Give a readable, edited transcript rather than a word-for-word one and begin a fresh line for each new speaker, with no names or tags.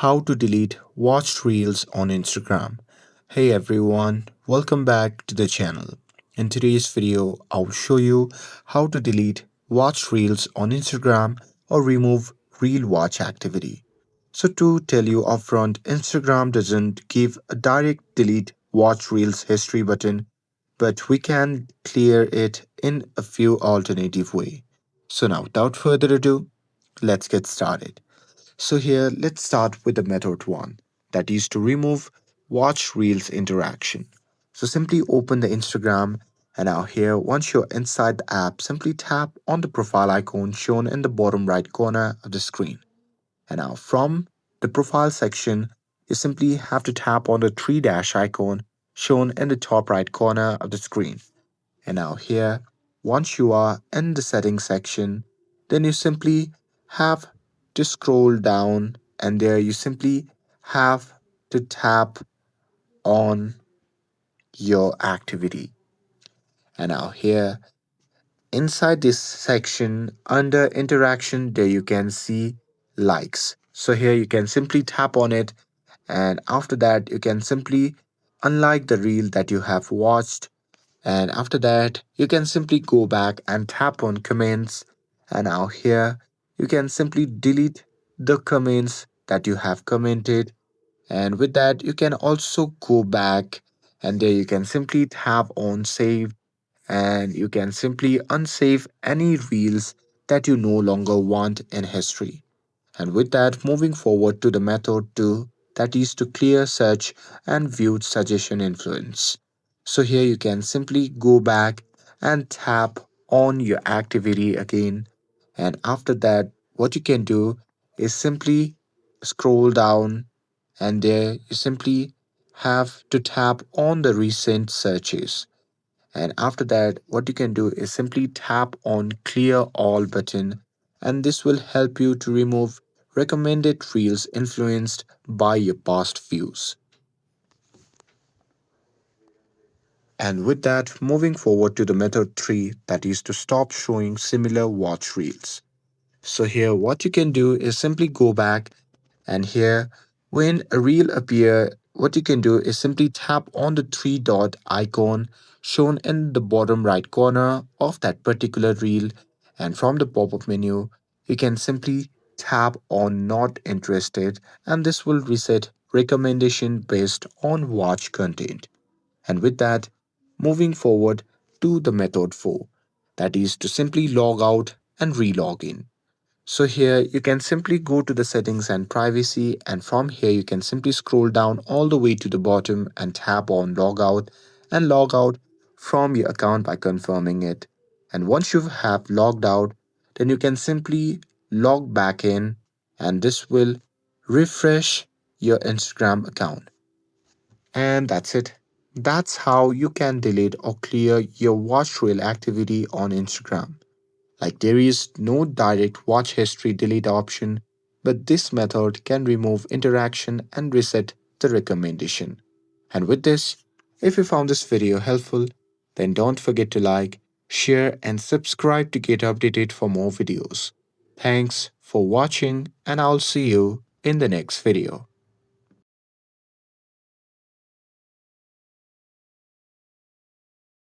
How to delete watched reels on Instagram. Hey everyone, welcome back to the channel. In today's video, I'll show you how to delete watched reels on Instagram or remove reel watch activity. So to tell you upfront, Instagram doesn't give a direct delete watch reels history button, but we can clear it in a few alternative way. So now without further ado, let's get started. So here, let's start with the method one, that is to remove watch reels interaction. So simply open the Instagram and now here, once you're inside the app, simply tap on the profile icon shown in the bottom right corner of the screen. And now from the profile section, you simply have to tap on the three dash icon shown in the top right corner of the screen. And now here, once you are in the settings section, then you simply have to scroll down and there you simply have to tap on your activity. And now here, inside this section under interaction, there you can see likes. So here you can simply tap on it and after that you can simply unlike the reel that you have watched. And after that, you can simply go back and tap on comments. And now here, you can simply delete the comments that you have commented. And with that, you can also go back and there you can simply tap on save and you can simply unsave any reels that you no longer want in history. And with that, moving forward to the method 2, that is to clear search and viewed suggestion influence. So here you can simply go back and tap on your activity again. And after that, what you can do is simply scroll down and there you simply have to tap on the recent searches. And after that, what you can do is simply tap on clear all button and this will help you to remove recommended reels influenced by your past views. And with that, moving forward to the method 3, that is to stop showing similar watch reels. So here what you can do is simply go back and here when a reel appear, what you can do is simply tap on the three dot icon shown in the bottom right corner of that particular reel and from the pop-up menu you can simply tap on not interested and this will reset recommendation based on watch content. And with that, moving forward to the method 4, that is to simply log out and re-log in. So here you can simply go to the settings and privacy and from here you can simply scroll down all the way to the bottom and tap on logout and log out from your account by confirming it. And once you have logged out, then you can simply log back in and this will refresh your Instagram account. And that's it. That's how you can delete or clear your watch reel activity on Instagram. Like there is no direct watch history delete option, but this method can remove interaction and reset the recommendation. And with this, if you found this video helpful, then don't forget to like, share and subscribe to get updated for more videos. Thanks for watching and I'll see you in the next video.